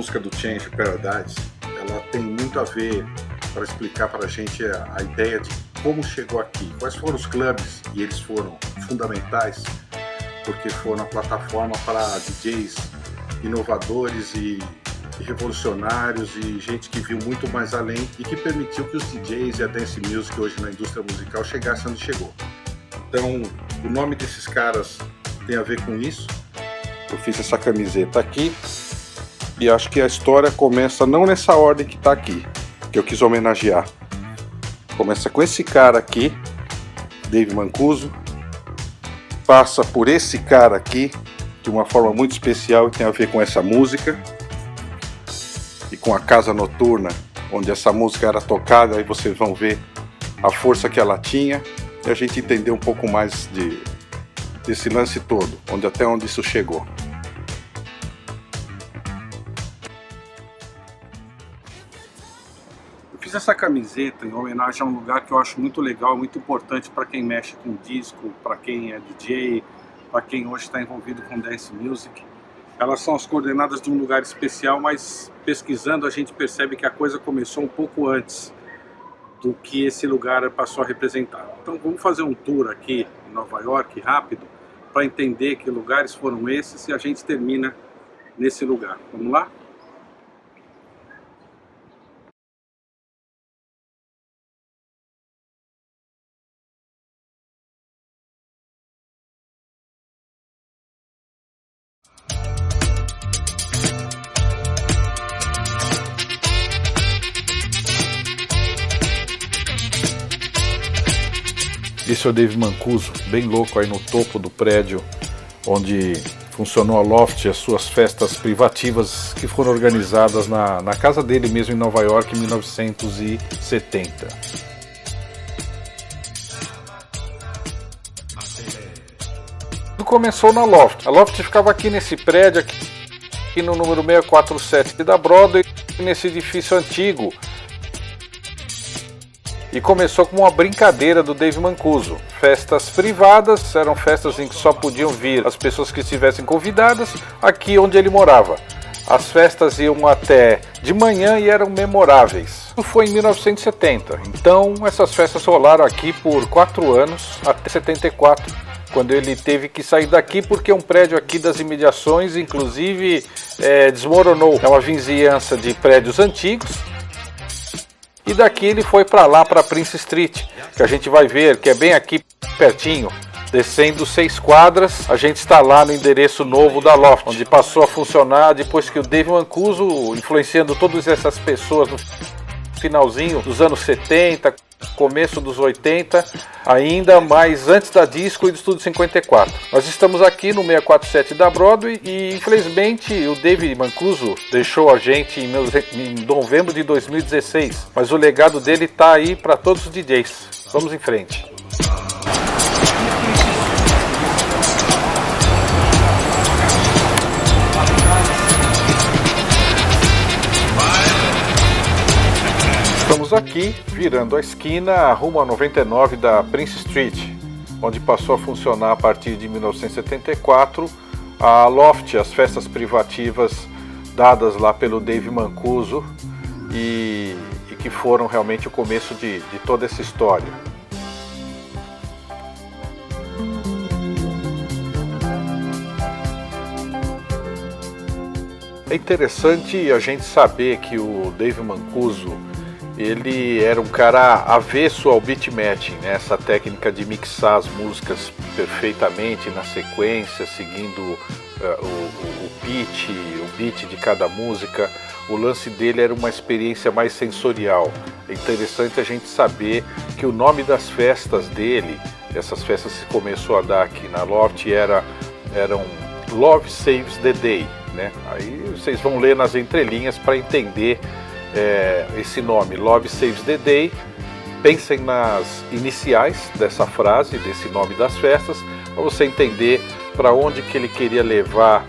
música do Change Paradise, ela tem muito a ver para explicar para a gente a ideia de como chegou aqui, quais foram os clubes, e eles foram fundamentais porque foram a plataforma para DJs inovadores e revolucionários e gente que viu muito mais além e que permitiu que os DJs e a dance music hoje na indústria musical chegassem onde chegou. Então, o nome desses caras tem a ver com isso. Eu fiz essa camiseta aqui e acho que a história começa não nessa ordem que está aqui, que eu quis homenagear. Começa com esse cara aqui, Dave Mancuso, passa por esse cara aqui de uma forma muito especial e tem a ver com essa música e com a casa noturna onde essa música era tocada. Aí vocês vão ver a força que ela tinha e a gente entender um pouco mais desse lance todo, até onde isso chegou. Eu fiz essa camiseta em homenagem a um lugar que eu acho muito legal, muito importante para quem mexe com disco, para quem é DJ, para quem hoje está envolvido com dance music. Elas são as coordenadas de um lugar especial, mas pesquisando a gente percebe que a coisa começou um pouco antes do que esse lugar passou a representar. Então vamos fazer um tour aqui em Nova York rápido para entender que lugares foram esses e a gente termina nesse lugar. Vamos lá? Esse é o Dave Mancuso, bem louco aí no topo do prédio onde funcionou a Loft e as suas festas privativas que foram organizadas na casa dele mesmo em Nova York em 1970. Tudo começou na Loft. A Loft ficava aqui nesse prédio, aqui no número 647 da Broadway, nesse edifício antigo. E começou como uma brincadeira do Dave Mancuso. Festas privadas, eram festas em que só podiam vir as pessoas que estivessem convidadas aqui onde ele morava. As festas iam até de manhã e eram memoráveis. Isso foi em 1970, então essas festas rolaram aqui por 4 anos, até 74, quando ele teve que sair daqui porque um prédio aqui das imediações, inclusive, desmoronou. É uma vizinhança de prédios antigos. E daqui ele foi para lá, para Prince Street, que a gente vai ver, que é bem aqui pertinho. Descendo 6 quadras, a gente está lá no endereço novo da Loft, onde passou a funcionar depois que o Dave Mancuso, influenciando todas essas pessoas no finalzinho dos anos 70, começo dos 80, ainda mais antes da disco e do Estúdio 54. Nós estamos aqui no 647 da Broadway e infelizmente o Dave Mancuso deixou a gente em novembro de 2016, mas o legado dele está aí para todos os DJs. Vamos em frente. Estamos aqui, virando a esquina, rumo a 99 da Prince Street, onde passou a funcionar a partir de 1974 a Loft, as festas privativas dadas lá pelo Dave Mancuso e que foram realmente o começo de toda essa história. É interessante a gente saber que o Dave Mancuso ele era um cara avesso ao beat matching, né? Essa técnica de mixar as músicas perfeitamente na sequência, seguindo o beat de cada música. O lance dele era uma experiência mais sensorial. É interessante a gente saber que o nome das festas dele, essas festas que começou a dar aqui na Loft, eram Love Saves the Day, né? Aí vocês vão ler nas entrelinhas para entender esse nome, Love Saves the Day. Pensem nas iniciais dessa frase, desse nome das festas, para você entender para onde que ele queria levar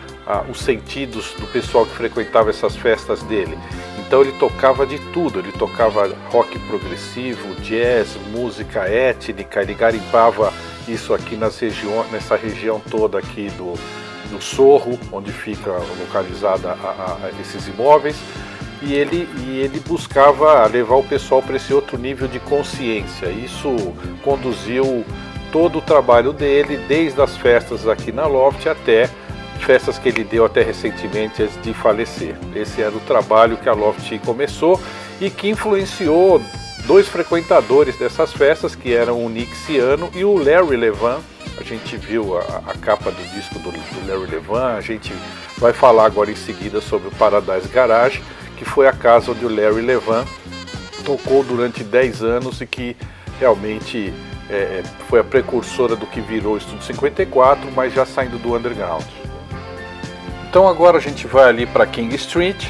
os sentidos do pessoal que frequentava essas festas dele. Então ele tocava de tudo, ele tocava rock progressivo, jazz, música étnica, ele garimpava isso aqui nessa região toda aqui do Sorro, onde fica localizada esses imóveis, e ele buscava levar o pessoal para esse outro nível de consciência. Isso conduziu todo o trabalho dele, desde as festas aqui na Loft até festas que ele deu até recentemente antes de falecer. Esse era o trabalho que a Loft começou e que influenciou dois frequentadores dessas festas, que eram o Nick Ciano e o Larry Levan. A gente viu a capa do disco do Larry Levan. A gente vai falar agora em seguida sobre o Paradise Garage, que foi a casa onde o Larry Levan tocou durante 10 anos e que realmente foi a precursora do que virou o Estúdio 54, mas já saindo do underground. Então agora a gente vai ali para King Street,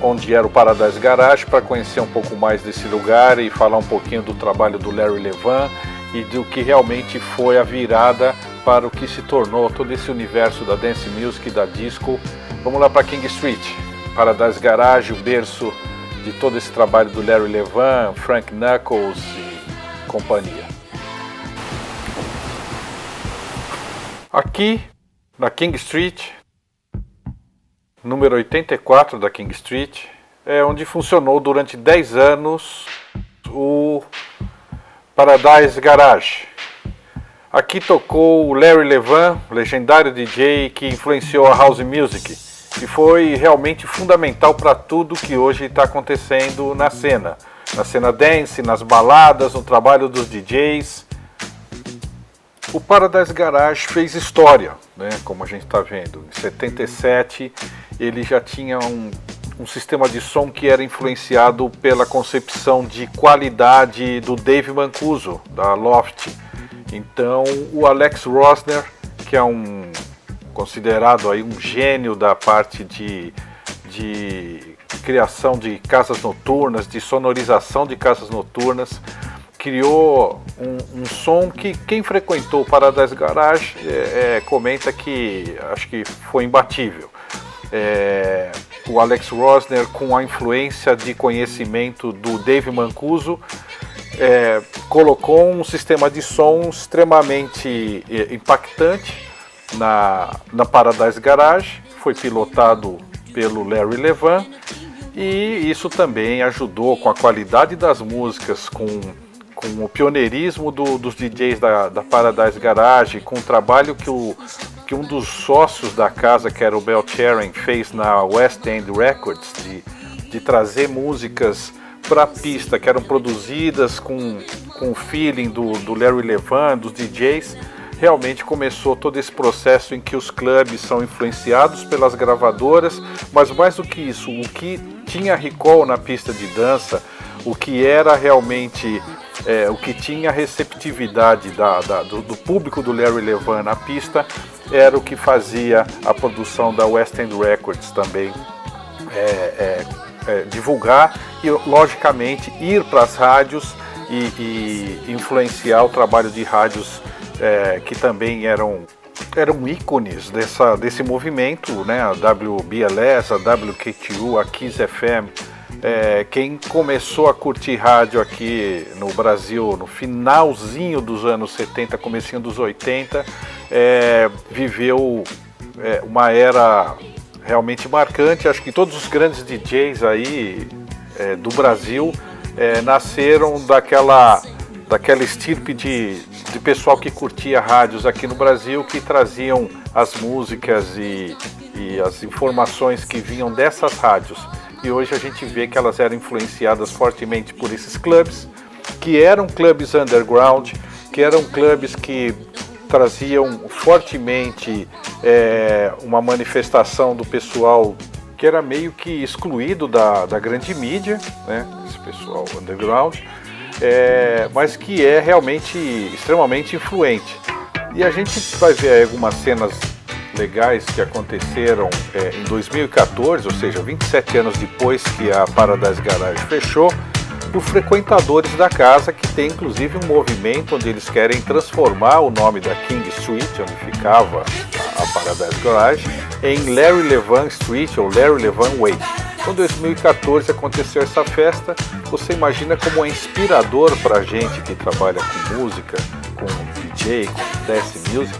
onde era o Paradise Garage, para conhecer um pouco mais desse lugar e falar um pouquinho do trabalho do Larry Levan e do que realmente foi a virada para o que se tornou todo esse universo da dance music e da disco. Vamos lá para King Street, Paradise Garage, o berço de todo esse trabalho do Larry Levan, Frank Knuckles e companhia. Aqui na King Street, número 84 da King Street, é onde funcionou durante 10 anos o Paradise Garage. Aqui tocou o Larry Levan, legendário DJ que influenciou a house music e foi realmente fundamental para tudo que hoje está acontecendo na cena dance, nas baladas, no trabalho dos DJs. O Paradise Garage fez história, né? Como a gente está vendo. Em 77 ele já tinha um sistema de som que era influenciado pela concepção de qualidade do Dave Mancuso, da Loft. Então o Alex Rosner, que é considerado aí um gênio da parte de criação de casas noturnas, de sonorização de casas noturnas, criou um som que quem frequentou o Paradise Garage comenta que acho que foi imbatível. O Alex Rosner, com a influência de conhecimento do Dave Mancuso, colocou um sistema de som extremamente impactante na Paradise Garage. Foi pilotado pelo Larry Levan e isso também ajudou com a qualidade das músicas, com o pioneirismo dos DJs da Paradise Garage, com o trabalho que um dos sócios da casa, que era o Bell Charing, fez na West End Records, de trazer músicas para a pista que eram produzidas com o feeling do Larry Levan, dos DJs. Realmente começou todo esse processo em que os clubes são influenciados pelas gravadoras, mas mais do que isso, o que tinha recall na pista de dança, o que era realmente o que tinha receptividade do público do Larry Levan na pista, era o que fazia a produção da West End Records também divulgar e, logicamente, ir para as rádios e influenciar o trabalho de rádios que também eram ícones desse movimento, né? A WBLS, a WKTU, a Kiss FM. Quem começou a curtir rádio aqui no Brasil no finalzinho dos anos 70, comecinho dos 80, viveu uma era realmente marcante. Acho que todos os grandes DJs aí do Brasil nasceram daquela estirpe de pessoal que curtia rádios aqui no Brasil, que traziam as músicas e as informações que vinham dessas rádios. E hoje a gente vê que elas eram influenciadas fortemente por esses clubes, que eram clubes underground, que eram clubes que traziam fortemente uma manifestação do pessoal que era meio que excluído da grande mídia, né? Esse pessoal underground, mas que é realmente extremamente influente. E a gente vai ver aí algumas cenas legais que aconteceram em 2014, ou seja, 27 anos depois que a Paradise Garage fechou, por frequentadores da casa, que tem inclusive um movimento onde eles querem transformar o nome da King Street, onde ficava a Paradise Garage, em Larry Levan Street ou Larry Levan Way. Então, em 2014 aconteceu essa festa. Você imagina como é inspirador para a gente que trabalha com música, com DJ, com dance music,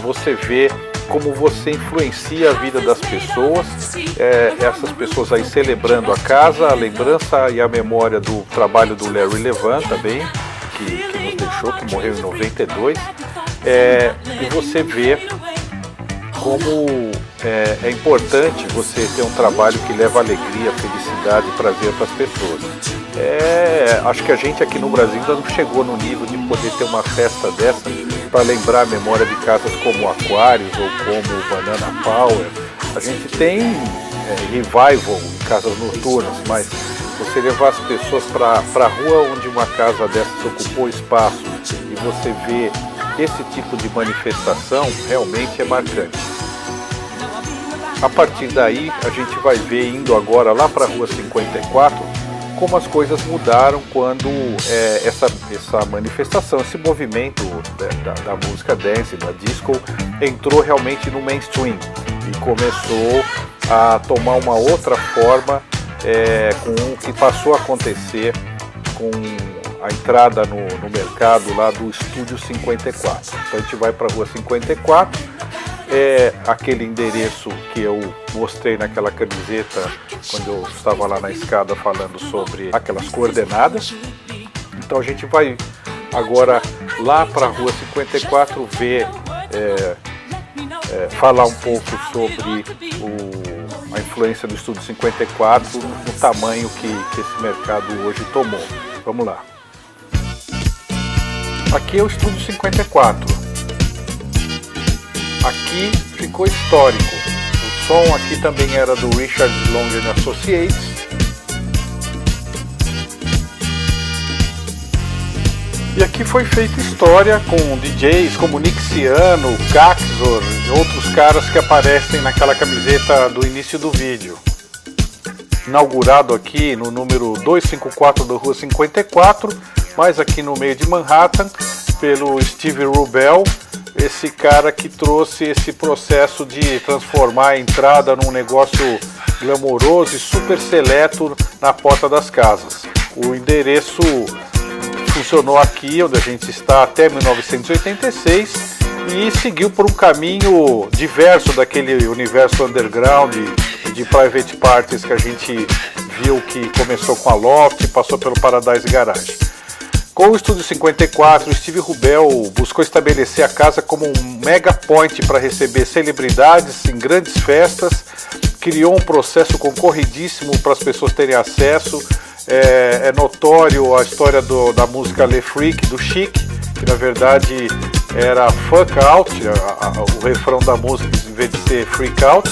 você vê como você influencia a vida das pessoas, essas pessoas aí celebrando a casa, a lembrança e a memória do trabalho do Larry Levan também, que nos deixou, que morreu em 92, e você vê como é importante você ter um trabalho que leva alegria, felicidade e prazer para as pessoas. Acho que a gente aqui no Brasil ainda não chegou no nível de poder ter uma festa dessa para lembrar a memória de casas como Aquários ou como Banana Power. A gente tem revival em casas noturnas, mas você levar as pessoas para a rua onde uma casa dessas ocupou espaço e você vê esse tipo de manifestação, realmente é marcante. A partir daí, a gente vai ver, indo agora lá para a Rua 54, como as coisas mudaram quando essa manifestação, esse movimento da música dance, da disco, entrou realmente no mainstream e começou a tomar uma outra forma com o que passou a acontecer com a entrada no mercado lá do Estúdio 54. Então a gente vai para a Rua 54, aquele endereço que eu mostrei naquela camiseta quando eu estava lá na escada falando sobre aquelas coordenadas. Então a gente vai agora lá para a Rua 54 ver, falar um pouco sobre a influência do Estúdio 54 no tamanho que esse mercado hoje tomou. Vamos lá. Aqui é o Estúdio 54. Aqui ficou histórico. O som aqui também era do Richard Long & Associates. E aqui foi feita história com DJs como Nick Ciano, Gaxor e outros caras que aparecem naquela camiseta do início do vídeo. Inaugurado aqui no número 254 da Rua 54, mas aqui no meio de Manhattan, pelo Steve Rubel, esse cara que trouxe esse processo de transformar a entrada num negócio glamouroso e super seleto na porta das casas. O endereço funcionou aqui, onde a gente está, até 1986 e seguiu por um caminho diverso daquele universo underground de private parties que a gente viu, que começou com a Loft e passou pelo Paradise Garage. Com o Estúdio 54, Steve Rubel buscou estabelecer a casa como um mega point para receber celebridades em grandes festas, criou um processo concorridíssimo para as pessoas terem acesso. É notório a história da música Le Freak, do Chic, que na verdade era Fuck Out, o refrão da música, em vez de ser Freak Out,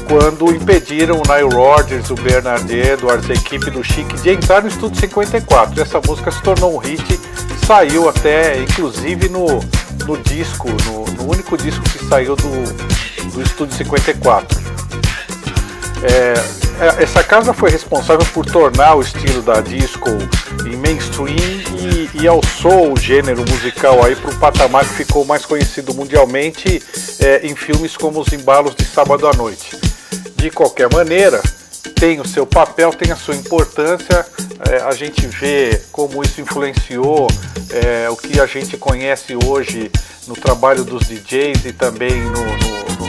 quando impediram o Nile Rodgers, o Bernard Edwards, a equipe do Chic de entrar no Estúdio 54. Essa música se tornou um hit, saiu até inclusive no disco, no único disco que saiu do Estúdio 54. Essa casa foi responsável por tornar o estilo da disco em mainstream e alçou o gênero musical aí para um patamar que ficou mais conhecido mundialmente em filmes como Os Embalos de Sábado à Noite. De qualquer maneira, tem o seu papel, tem a sua importância, a gente vê como isso influenciou o que a gente conhece hoje no trabalho dos DJs e também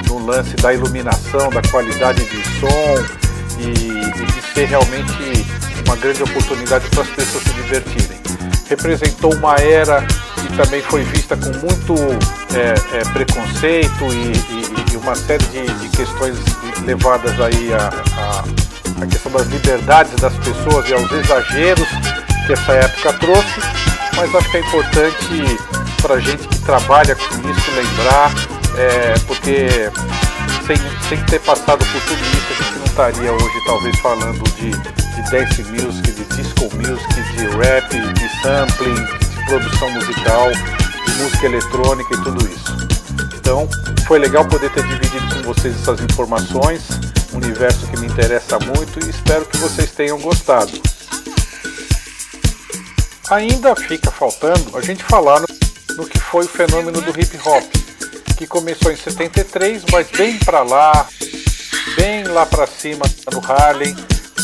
no lance da iluminação, da qualidade de som e de ser realmente uma grande oportunidade para as pessoas se divertirem. Representou uma era que também foi vista com muito preconceito e uma série de questões levadas aí a questão das liberdades das pessoas e aos exageros que essa época trouxe, mas acho que é importante para a gente que trabalha com isso lembrar, porque sem ter passado por tudo isso, a gente não estaria hoje talvez falando de dance music, de disco music, de rap, de sampling, de produção musical, de música eletrônica e tudo isso. Então, foi legal poder ter dividido com vocês essas informações, um universo que me interessa muito, e espero que vocês tenham gostado. Ainda fica faltando a gente falar no que foi o fenômeno do hip hop, que começou em 73, mas bem lá para cima, no Harlem,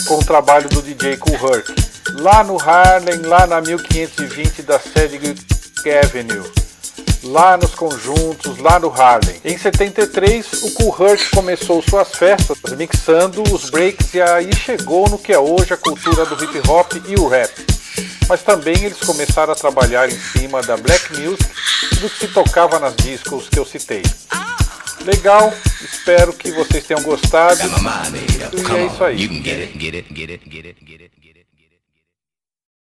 com o trabalho do DJ Kool Herc. Lá no Harlem, lá na 1520 da Sedgwick Avenue. lá nos conjuntos, lá no Harlem. Em 73, o Kool Herc começou suas festas mixando os breaks e aí chegou no que é hoje a cultura do hip hop e o rap. Mas também eles começaram a trabalhar em cima da black music e do que se tocava nas discos que eu citei. Legal, espero que vocês tenham gostado. E é isso aí.